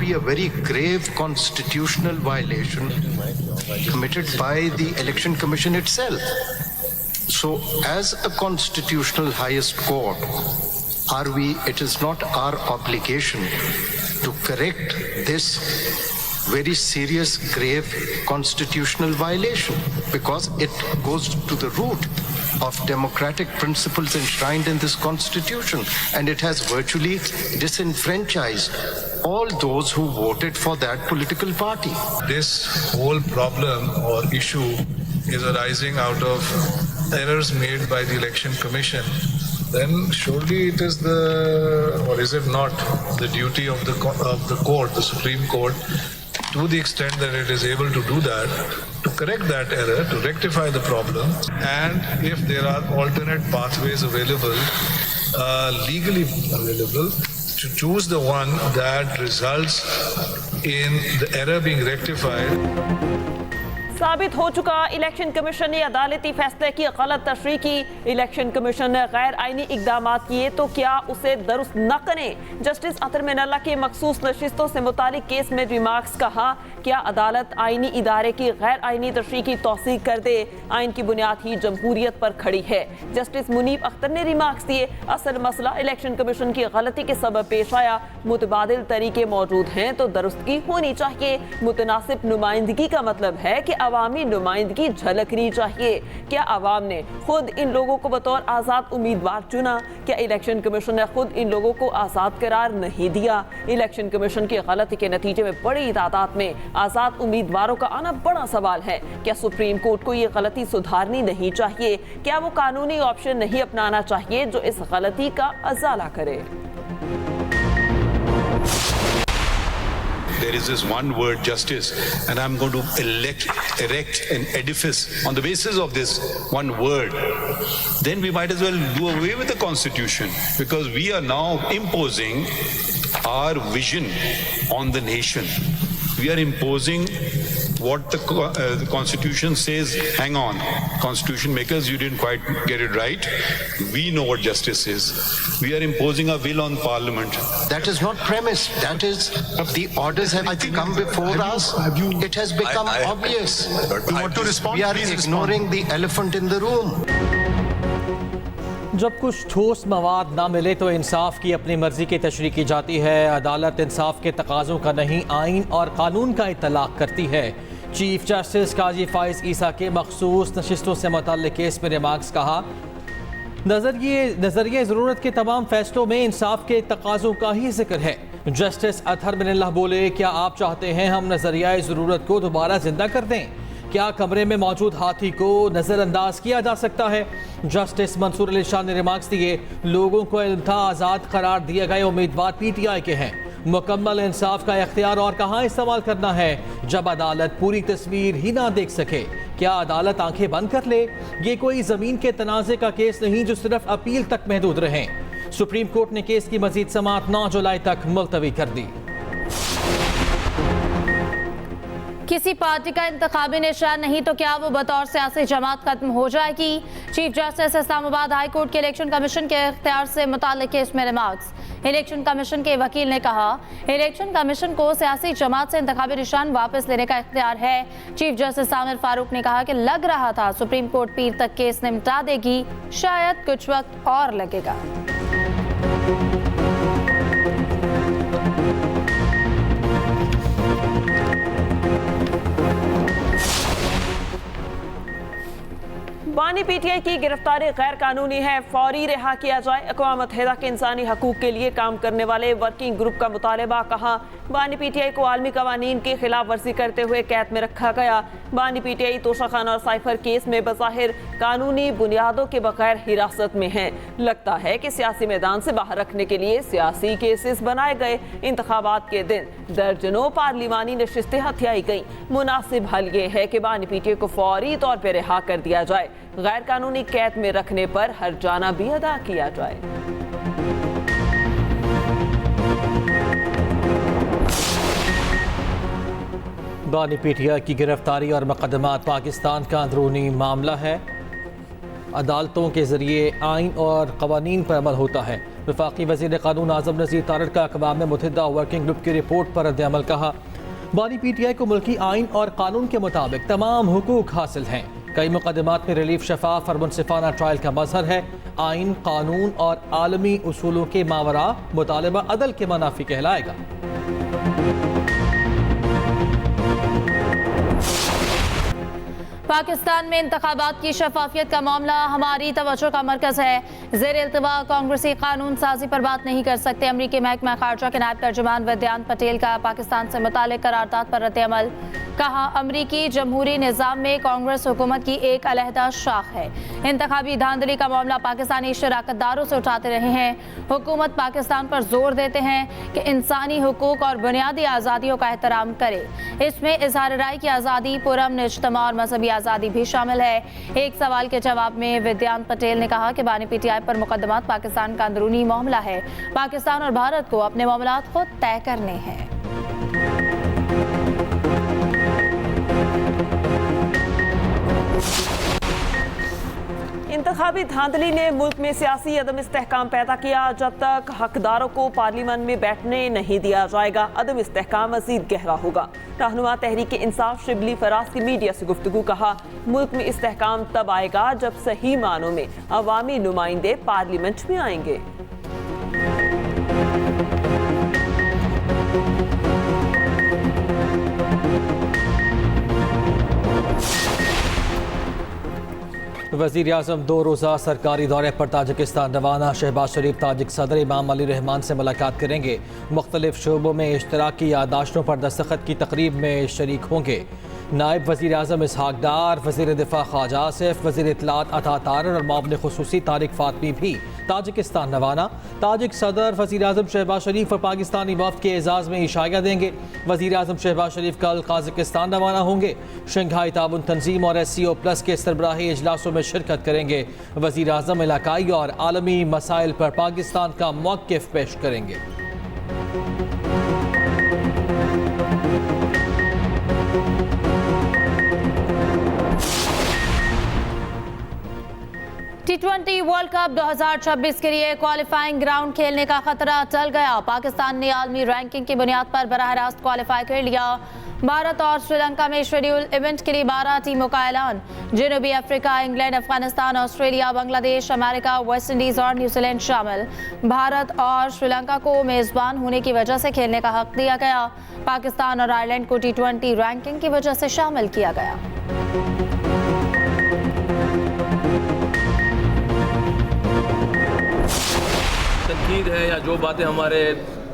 be a very grave constitutional violation committed by the Election Commission itself. So, as a constitutional highest court, it is not our obligation to correct this very serious, grave constitutional violation, because it goes to the root of democratic principles enshrined in this constitution, and it has virtually disenfranchised all those who voted for that political party. This whole problem or issue is arising out of errors made by the Election Commission. Then surely it is or is it not, the duty of the court, the Supreme Court, to the extent that it is able to do that, to correct that error, to rectify the problem, and if there are alternate pathways available, legally available, to choose the one that results in the error being rectified. साबित हो चुका, election commission ने अदालती फैसले की गलत तशरीह की। इलेक्शन कमीशन ने गैर आईनी इकदाम किए तो क्या उसे दुरुस्त न करें? जस्टिस अतर मिनल्ला की मखसूस नशिस्तों से मुतालिक केस में रिमार्क्स कहा, क्या अदालत आईनी इदारे की गैर आईनी तशरीह की तौसीक कर दे? आइन की बुनियाद ही जमहूरियत पर खड़ी है। जस्टिस मुनीब अख्तर ने रिमार्क्स दिए, असल मसला इलेक्शन कमीशन की गलती के सबब पेश आया, मुतबादिल तरीके मौजूद हैं तो दुरुस्तगी होनी चाहिए। मुतनासिब नुमाइंदगी का मतलब है कि अवामी नुमाइंदगी झलकनी चाहिए। क्या अवाम ने खुद इन लोगों को बतौर आज़ाद उम्मीदवार चुना? क्या इलेक्शन कमीशन ने खुद इन लोगों को आज़ाद करार नहीं दिया? इलेक्शन कमीशन की गलती के नतीजे में बड़ी तादाद में आज़ाद उम्मीदवारों का आना बड़ा सवाल है। क्या सुप्रीम कोर्ट को ये गलती सुधारनी नहीं चाहिए? क्या वो कानूनी ऑप्शन नहीं अपनाना चाहिए जो इस गलती का अजाला करे? There is this one word, justice, and I'm going to erect an edifice on the basis of this one word. Then we might as well do away with the Constitution, because we are now imposing our vision on the nation. We are imposing what the Constitution says. Hang on, Constitution makers, you didn't quite get it right. We know what justice is. We are imposing our will on Parliament. That is not premise. That is, the orders have come before us. It has become obvious. You want to respond? We are ignoring the elephant in the room. जब कुछ ठोस मवाद ना मिले तो इंसाफ की अपनी मर्जी की तशरीह की जाती है। अदालत इंसाफ के तकाज़ों का नहीं, आइन और कानून का इतलाक़ करती है। चीफ जस्टिस काजी फाइज ईसा के मखसूस नशिस्तों से मुताल्लिक़ केस में रिमार्क्स कहा, नज़रिए ज़रूरत के तमाम फैसलों में इंसाफ के तकाज़ों का ही जिक्र है। जस्टिस अतहर मिनल्लाह बोले, क्या आप चाहते हैं हम नज़रिया ज़रूरत को दोबारा जिंदा कर दें? क्या कमरे में मौजूद हाथी को नज़रअंदाज किया जा सकता है? जस्टिस मंसूर अली शाह ने रिमार्क्स दिए, लोगों को इल्म था आज़ाद करार दिए गए उम्मीदवार PTI के हैं। मुकम्मल इंसाफ का इख्तियार और कहाँ इस्तेमाल करना है जब अदालत पूरी तस्वीर ही ना देख सके? क्या अदालत आंखें बंद कर ले? ये कोई ज़मीन के तनाज़े का केस नहीं जो सिर्फ अपील तक महदूद रहे। सुप्रीम कोर्ट ने केस की मजीद समाअत 9 जुलाई तक मुलतवी कर दी। किसी पार्टी का इंतखाबी निशान नहीं तो क्या वो बतौर सियासी जमात खत्म हो जाएगी? Chief justice Islamabad high court के इलेक्शन कमीशन के इख्तियार से मुताल्लिक़ केस में रिमार्क्स। इलेक्शन कमीशन के वकील ने कहा, इलेक्शन कमीशन को सियासी जमात से इंतखाबी निशान वापस लेने का इख्तियार है। चीफ जस्टिस आमिर फारूक ने कहा कि लग रहा था सुप्रीम कोर्ट पीर तक केस निपटा देगी, शायद कुछ वक्त और लगेगा। बानी PTI की गिरफ्तारी गैर कानूनी है, फौरी रिहा किया जाए। अक़वाम मुत्तहिदा के इंसानी हकूक़ के लिए काम करने वाले वर्किंग ग्रुप का मुतालबा। कहा, बानी PTI को आलमी कवानीन की खिलाफ वर्जी करते हुए कैद में रखा गया। बानी PTI तोशाखाना और साइफर केस में बज़ाहिर कानूनी बुनियादों के बगैर हिरासत में है। लगता है कि सियासी मैदान से बाहर रखने के लिए सियासी केसेस बनाए गए। इंतखाबात के दिन दर्जनों पार्लिमानी नशिस्तें हथियाई गई। मुनासिब हल ये है कि बानी PTI को फौरी तौर पर रिहा कर दिया जाए। गैर कानूनी कैद में रखने पर हर्जाना भी अदा किया जाए। बानी PTI की गिरफ्तारी और मुकदमात पाकिस्तान का अंदरूनी मामला है। अदालतों के जरिए आइन और कवानीन पर अमल होता है। वफाकी वज़ीर क़ानून आज़म नज़ीर तारड़ का अक़वाम मुत्तहिदा वर्किंग ग्रुप की रिपोर्ट पर रद्द-ए-अमल कहा। बानी PTI को मुल्की आइन और कानून के मुताबिक तमाम हुकूक हासिल हैं। कई मुकदमात में रिलीफ शफाफ और मुनसिफाना ट्रायल का मजहर है। आइन, कानून और आलमी उसूलों के मावरा मुतालबा अदल के मनाफी कहलाएगा। पाकिस्तान में इंतखाबात की शफाफियत का मामला हमारी तवज्जो का मरकज है। ज़ेर इल्तिवा कांग्रेसी कानून साजी पर बात नहीं कर सकते। अमरीकी महकमा खारजा के नायब तर्जुमान विद्यांत पटेल का पाकिस्तान से मुतालिक करारदाद पर रद्द-ए-अमल। कहा, अमरीकी जमहूरी निज़ाम में कांग्रेस हुकूमत की एक अलहदा शाख है। इंतखाबी धांधली का मामला पाकिस्तानी शराकतदारों से उठाते रहे हैं। हुकूमत पाकिस्तान पर जोर देते हैं कि इंसानी हुकूक और बुनियादी आज़ादियों का एहतराम करे। इसमें इजहार राय की आज़ादी, पुरअमन इज्तिमा और मजहबी आज़ादी भी शामिल है। एक सवाल के जवाब में विद्यांत पटेल ने कहा कि बानी PTI पर मुकदमात पाकिस्तान का अंदरूनी मामला है। पाकिस्तान और भारत को अपने मामलात खुद तय करने हैं। इंतखाबी धांधली ने मुल्क में सियासी अदम इस्तेहकाम पैदा किया। जब तक हकदारों को पार्लियामेंट में बैठने नहीं दिया जाएगा, अदम इस्तेहकाम मजीद गहरा होगा। रहनुमा तहरीक इंसाफ शिबली फराज की मीडिया से गुफ्तगू। कहा, मुल्क में इस्तेहकाम तब आएगा जब सही मानों में अवामी नुमाइंदे पार्लियामेंट में आएंगे। वज़ीर आज़म 2 रोज़ा सरकारी दौरे पर ताजिकिस्तान रवाना। शहबाज शरीफ ताजिक सदर इमाम अली रहमान से मुलाकात करेंगे। मुख्तलिफ शोबों में इश्तराकी यादाश्तों पर दस्तखत की तकरीब में शरीक होंगे। नायब वज़ीर आज़म इसहाक डार, वज़ीर दिफा ख्वाजा आसिफ, वज़ीर इत्तलात अता तारड़ और मुआविन खुसूसी तारिक फातमी भी ताजिकिस्तान रवाना। ताजिक सदर वज़ीर आज़म शहबाज शरीफ और पाकिस्तानी वफ़द के एजाज़ में इशाया देंगे। वज़ीर आज़म शहबाज शरीफ कल काज़ाकिस्तान रवाना होंगे। शंघाई ताउन तंजीम और SCO+ के सरबराही इजलासों में शिरकत करेंगे। वज़ीर आज़म इलाकाई और आलमी मसाइल पर पाकिस्तान का मौक़िफ़ पेश करेंगे। T20 वर्ल्ड कप 2026 के लिए क्वालिफाइंग ग्राउंड खेलने का खतरा टल गया। पाकिस्तान ने आलमी रैंकिंग की बुनियाद पर बराह रास्त क्वालिफाई कर लिया। भारत और श्रीलंका में शेड्यूल इवेंट के लिए 12 टीमों का ऐलान। जनूबी Africa, England, Afghanistan, Australia, Bangladesh, America, West Indies और न्यूजीलैंड शामिल। भारत और श्रीलंका को मेजबान होने की वजह से खेलने का हक दिया गया। पाकिस्तान और आयरलैंड को T20 रैंकिंग की वजह से शामिल किया गया। तनकीद है या जो बातें हमारे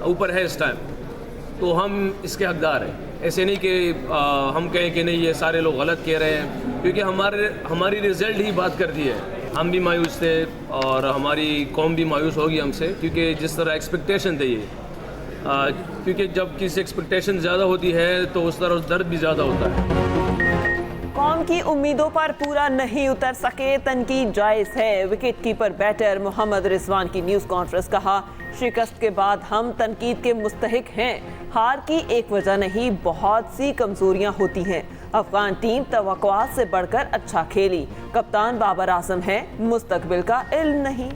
ऊपर है इस टाइम, तो हम इसके हकदार हैं। ऐसे नहीं कि हम कहें कि नहीं ये सारे लोग गलत कह रहे हैं, क्योंकि हमारी रिजल्ट ही बात करती है। हम भी मायूस थे और हमारी कौम भी मायूस होगी हमसे, क्योंकि जिस तरह एक्सपेक्टेशन थे ये, क्योंकि जब किसी एक्सपेक्टेशन ज़्यादा होती है तो उस तरह दर्द भी ज़्यादा होता है। कौम की उम्मीदों पर पूरा नहीं उतर सके, तनकीद जायज़ है। Wicket keeper batter Mohammad Rizwan की न्यूज़ कॉन्फ्रेंस। कहा, शिकस्त के बाद हम तनकीद के मुस्तहिक हैं। हार की एक वजह नहीं, बहुत सी कमजोरियां होती हैं। अफगान टीम तवक्कुआत से बढ़कर अच्छा खेली। कप्तान बाबर आजम है, मुस्तकबिल का इल्म नहीं।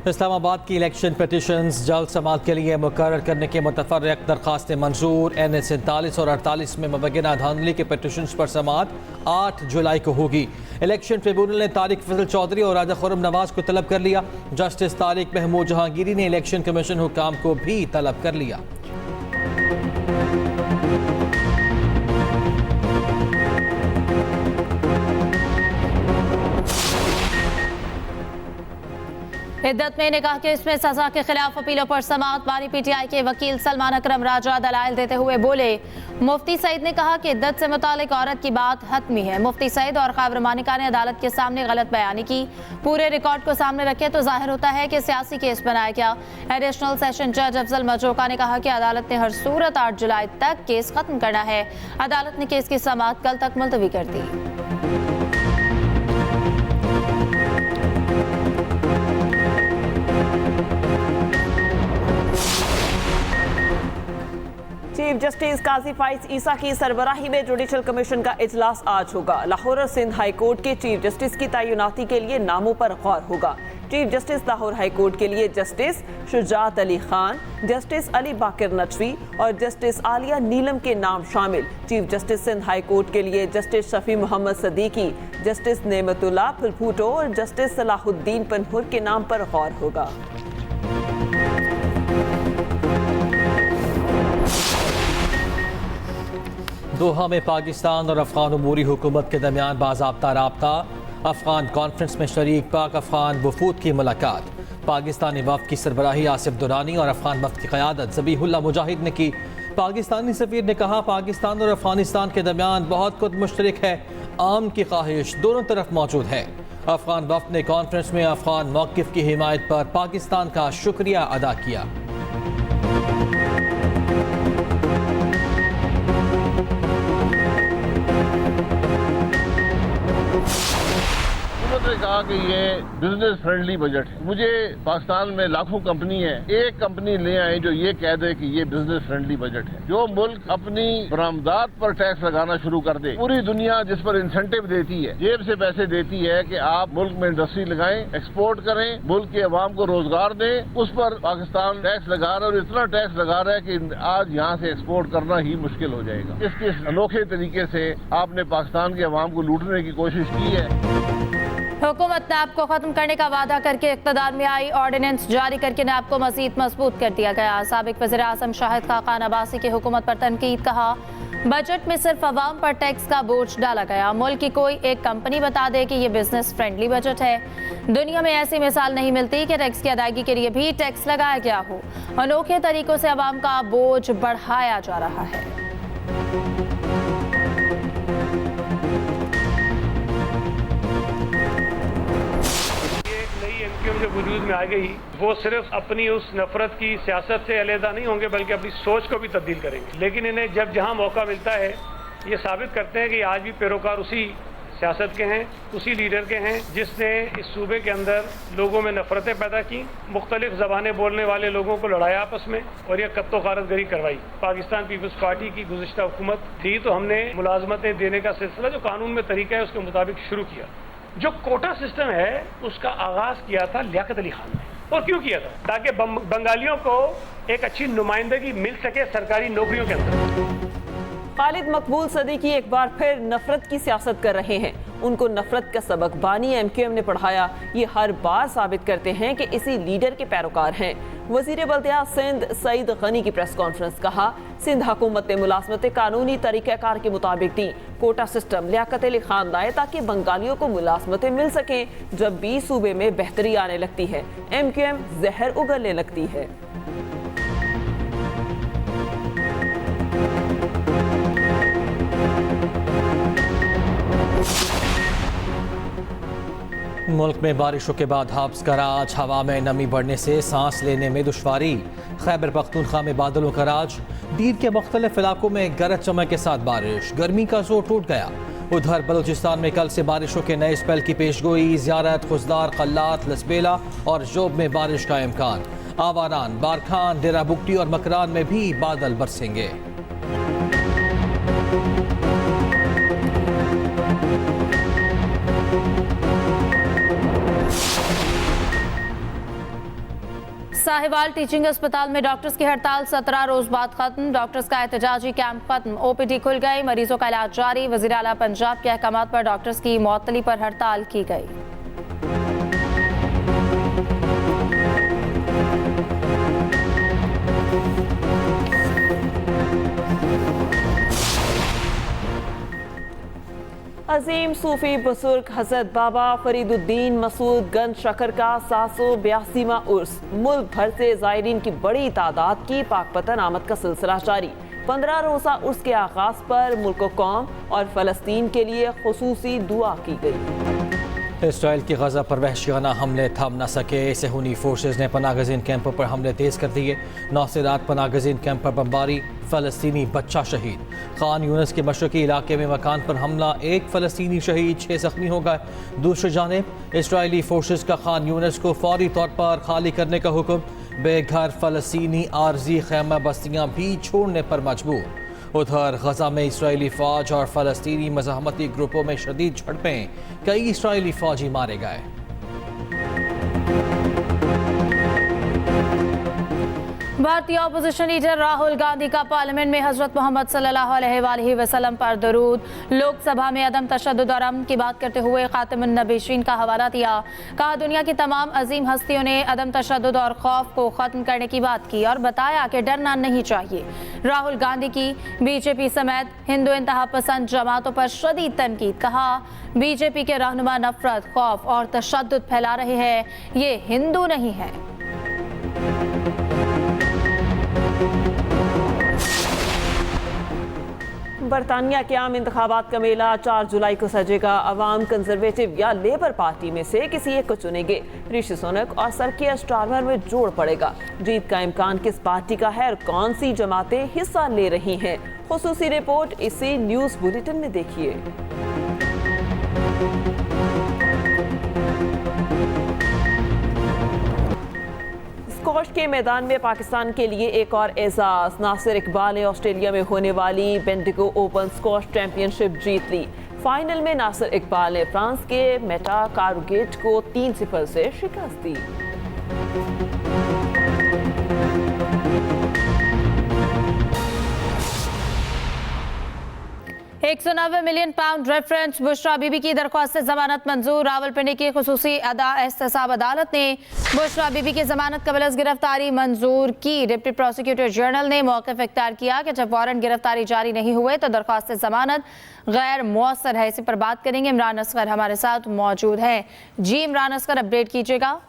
इस्लामाबाद की इलेक्शन पिटिशंस जल्द समाअत के लिए मुकर्रर करने के मुतफर्रिक दरखास्तें मंजूर। NH 47 और 48 में मुबैना धांधली के पिटिशंस पर समाअत 8 जुलाई को होगी। इलेक्शन ट्रिब्यूनल ने तारिक फजल चौधरी और राजा खुर्रम नवाज को तलब कर लिया। जस्टिस तारिक महमूद जहांगीरी ने इलेक्शन कमीशन हुकाम को भी तलब कर लिया। हिद्दत में ने कहा कि इसमें सजा के खिलाफ अपीलों पर समाअत। बानी PTI के वकील सलमान अकरम राजा दलाइल देते हुए बोले। मुफ्ती सईद ने कहा कि हिद्दत से मुतालिक औरत की बात हतमी है। मुफ्ती सईद और ख्वाब रमानिका ने अदालत के सामने गलत बयानी की। पूरे रिकॉर्ड को सामने रखे तो जाहिर होता है कि सियासी केस बनाया गया। एडिशनल सेशन जज अफजल मजरोका ने कहा कि अदालत ने हर सूरत 8 जुलाई तक केस खत्म करना है। अदालत ने केस की समाअत कल तक मुलतवी कर दी। चीफ जस्टिस काजी फाइज ईसा की सरबराही में जुडिशल कमीशन का इजलास आज होगा। लाहौर और सिंध हाई कोर्ट के चीफ जस्टिस की तैनाती के लिए नामों पर गौर होगा। Chief justice Lahore high court के लिए जस्टिस शुजात अली खान, जस्टिस अली बाकिर नटवी और जस्टिस आलिया नीलम के नाम शामिल। Chief justice Sindh high court के लिए जस्टिस शफी मोहम्मद सदीकी, जस्टिस नेमतुल्लाह फुलभुट्टो और जस्टिस सलाहुद्दीन पनहुर के नाम पर गौर होगा। दोहा में पाकिस्तान और अफगान अमूरी हुकूमत के दरमियान बाज़ाब्ता राब्ता। अफगान कॉन्फ्रेंस में शरीक पाक अफगान वफूद की मुलाकात। पाकिस्तानी वफ़द की सरबराही आसिफ दुरानी और अफगान वफ़द की क़यादत ज़बीहुल्लाह मुजाहिद ने की। पाकिस्तानी सफ़ीर ने कहा, पाकिस्तान और अफगानिस्तान के दरमियान बहुत कुछ मुश्तरक है, आम की ख्वाहिश दोनों तरफ मौजूद है। अफगान वफ़द ने कॉन्फ्रेंस में अफगान मौक़िफ़ की हिमायत पर पाकिस्तान का शुक्रिया अदा किया। ने कहा कि ये बिजनेस फ्रेंडली बजट है। मुझे पाकिस्तान में लाखों कंपनी है, एक कंपनी ले आए जो ये कह दे कि ये बिजनेस फ्रेंडली बजट है। जो मुल्क अपनी बरामदात पर टैक्स लगाना शुरू कर दे, पूरी दुनिया जिस पर इंसेंटिव देती है, जेब से पैसे देती है कि आप मुल्क में इंडस्ट्री लगाएं, एक्सपोर्ट करें, मुल्क के अवाम को रोजगार दें, उस पर पाकिस्तान टैक्स लगा रहा है और इतना टैक्स लगा रहा है कि आज यहाँ से एक्सपोर्ट करना ही मुश्किल हो जाएगा। इसके अनोखे तरीके से आपने पाकिस्तान के अवाम को लूटने की कोशिश की है। हुकूमत नैब को खत्म करने का वादा करके इक़्तिदार में आई, ऑर्डिनेंस जारी करके नैब को मजीद मजबूत कर दिया गया। साबिक वज़ीर आज़म शाहिद खाकान अब्बासी की हुकूमत पर तनकीद। कहा, बजट में सिर्फ अवाम पर टैक्स का बोझ डाला गया। मुल्क की कोई एक कंपनी बता दे कि ये बिजनेस फ्रेंडली बजट है। दुनिया में ऐसी मिसाल नहीं मिलती कि टैक्स की अदायगी के लिए भी टैक्स लगाया गया हो। अनोखे तरीकों से अवाम का बोझ बढ़ाया जा रहा है। जो वजूद में आ गई, वो सिर्फ अपनी उस नफरत की सियासत से अलहदा नहीं होंगे, बल्कि अपनी सोच को भी तब्दील करेंगे। लेकिन इन्हें जब जहां मौका मिलता है, ये साबित करते हैं कि आज भी पैरोकार उसी सियासत के हैं, उसी लीडर के हैं जिसने इस सूबे के अंदर लोगों में नफरतें पैदा की, मुख्तलिफ ज़बानें बोलने वाले लोगों को लड़ाया आपस में और यह कत्तो गारतगरी करवाई। पाकिस्तान पीपल्स पार्टी की गुज़िश्ता हुकूमत थी तो हमने मुलाजमतें देने का सिलसिला जो कानून में तरीका है उसके मुताबिक शुरू किया। जो कोटा सिस्टम है उसका आगाज किया था लियाकत अली खान ने। और क्यों किया था? ताकि बंगालियों को एक अच्छी नुमाइंदगी मिल सके सरकारी नौकरियों के अंदर। खालिद मकबूल सदीकी एक बार फिर नफरत की सियासत कर रहे हैं। उनको नफरत का सबक बानी MQM ने पढ़ाया। ये हर बार साबित करते हैं कि इसी लीडर के पैरोकार हैं। वजीर बल्दिया सिंध सईद गनी की प्रेस कॉन्फ्रेंस। कहा, सिंध हुकूमत ने मुलाजमत कानूनी तरीक़ाकार के मुताबिक दी। कोटा सिस्टम लियाकत अली खान लाए ताकि बंगालियों को मुलाजमतें मिल सकें। जब भी सूबे में बेहतरी आने लगती है, MQM जहर उगलने लगती है। मुल्क में बारिशों के बाद हाब्स का राज। हवा में नमी बढ़ने से सांस लेने में दुश्वारी। खैबर पख्तूनख्वा में बादलों का राज। दीद के मुख्तलिफ इलाकों में गरज चमक के साथ बारिश। गर्मी का जोर टूट गया। उधर बलूचिस्तान में कल से बारिशों के नए स्पेल की पेशगोई। ज़ियारत, खुजदार, कल्लात, लसबेला और जोब में बारिश का इम्कान। आवारान, बारखान, डेरा बुगटी और मकरान में भी बादल बरसेंगे। साहिवाल टीचिंग अस्पताल में डॉक्टर्स की हड़ताल 17 रोज बाद खत्म। डॉक्टर्स का एहतजाजी कैंप खत्म। OPD खुल गई, मरीजों का इलाज जारी। वज़ीर आला पंजाब के अहकामात पर डॉक्टर्स की मुअत्तली पर हड़ताल की गई। अजीम सूफी बुजुर्ग हजरत बाबा फरीदुद्दीन मसूद गंज शकर का 782वां उर्स। मुल्क भर से ज़ायरीन की बड़ी तादाद की पाकपतन आमद का सिलसिला जारी। 15 रोज़ा उर्स के आगाज़ पर मुल्क कौम और फ़लस्तीन के लिए खुसूसी दुआ की गई। इसराइल की गजा पर वहशियाना हमले थम न सके। सेहूनी फोर्सेज ने पनागज़ीन कैंपों पर हमले तेज़ कर दिए। 9 से रात पनागज़ीन कैंप पर बमबारी। फ़लस्तीनी बच्चा शहीद। खान यूनिस के मशरक़ी इलाके में मकान पर हमला। 1 फ़लस्तीनी शहीद, 6 ज़ख्मी हो गए। दूसरी जानिब इसराइली फोर्सेज का खान यूनिस को फौरी तौर पर खाली करने का हुक्म। बेघर फ़लस्तीनी आर्जी खैमा बस्तियां भी छोड़ने पर मजबूर। उधर गजा में इसराइली फौज और फ़लस्तीनी मज़ाहमती ग्रुपों में शदीद झड़पें, कई इसराइली फौजी मारे गए। भारतीय अपोजिशन लीडर राहुल गांधी का पार्लियामेंट में हजरत मोहम्मद सल्लल्लाहु अलैहि वसल्लम पर दरूद। लोकसभा में अदम तशद्दुद और अमन की बात करते हुए खातिमुन नबीशीन का हवाला दिया। कहा दुनिया की तमाम अजीम हस्तियों ने अदम तशद्दुद और खौफ को खत्म करने की बात की और बताया कि डरना नहीं चाहिए। राहुल गांधी की बीजेपी समेत हिंदू इंतहा पसंद जमातों पर शदीद तनकीद। कहा बीजेपी के रहनुमा नफरत, खौफ और तशद्दुद फैला रहे हैं, ये हिंदू नहीं है। बरतानिया के आम इंतखाबात का मेला 4 जुलाई को सजेगा। अवाम कंजर्वेटिव या लेबर पार्टी में से किसी एक को चुनेंगे। ऋषि सुनक और सर के स्टारमर में जोड़ पड़ेगा। जीत का इम्कान किस पार्टी का है और कौन सी जमातें हिस्सा ले रही हैं, खुसूसी रिपोर्ट इसी न्यूज बुलेटिन में देखिए। स्क्वॉश के मैदान में पाकिस्तान के लिए एक और एजाज। नासिर इकबाल ने ऑस्ट्रेलिया में होने वाली बेंडिगो ओपन स्क्वॉश चैंपियनशिप जीत ली। फाइनल में नासिर इकबाल ने फ्रांस के मेटा कारुगेट को 3-0 से शिकस्त दी। 190 million pound reference Bushra Bibi की दरख्वास्त से जमानत मंजूर। रावलपिंडी की खुसूसी एहतसाब अदालत ने बुशरा बीबी की जमानत कबल अज़ गिरफ्तारी मंजूर की। डिप्टी प्रोसिक्यूटर जनरल ने मौक़िफ़ इख्तियार किया कि जब वारंट गिरफ्तारी जारी नहीं हुए तो दरख्वास्त जमानत गैर मुअस्सर है। इसी पर बात करेंगे। इमरान असगर हमारे साथ मौजूद हैं। जी इमरान असगर, अपडेट कीजिएगा।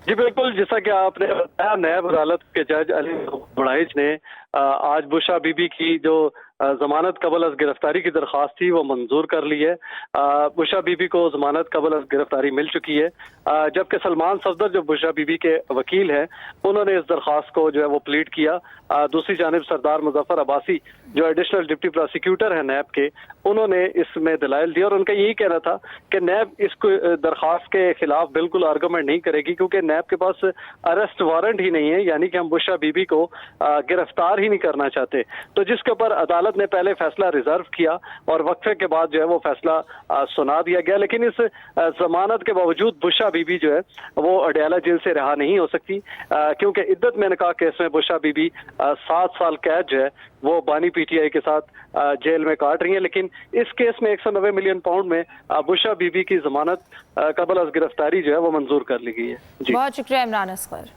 जी बिल्कुल, जैसा कि आपने बताया, नायब अदालत के जज अली बुढ़ाइच ने आज बुशरा बीबी की जो जमानत कबल अज़ गिरफ्तारी की दरख्वास्त थी वो मंजूर कर ली है। बुशरा बीबी को जमानत कबल अज़ गिरफ्तारी मिल चुकी है, जबकि सलमान सफदर जो बुशरा बीबी के वकील हैं उन्होंने इस दरख्वास्त को जो है वो प्लीड किया। दूसरी जानिब सरदार मुजफ्फर अब्बासी जो एडिशनल डिप्टी प्रोसिक्यूटर है नैब के, उन्होंने इसमें दलाइल दिया और उनका यही कहना था कि नैब इसको दरख्वास्त के खिलाफ बिल्कुल आर्गूमेंट नहीं करेगी क्योंकि नैब के पास अरेस्ट वारंट ही नहीं है, यानी कि हम बुशरा बीबी को गिरफ्तार ही नहीं करना चाहते। तो जिसके ऊपर अदालत ने पहले फैसला रिजर्व किया और वक्फे के बाद जो है वो फैसला सुना दिया गया। लेकिन इस जमानत के बावजूद बुशरा बीबी जो है वो अडयाला जेल से रहा नहीं हो सकती, क्योंकि इद्दत में निकाह केस में बुशरा बीबी 7 साल कैद जो है वो बानी पीटीआई के साथ जेल में काट रही है। लेकिन इस केस में 190 मिलियन पाउंड में बुशरा बीबी की जमानत कबल अज़ गिरफ्तारी जो है वो मंजूर कर ली गई है। जी बहुत शुक्रिया इमरान असगर।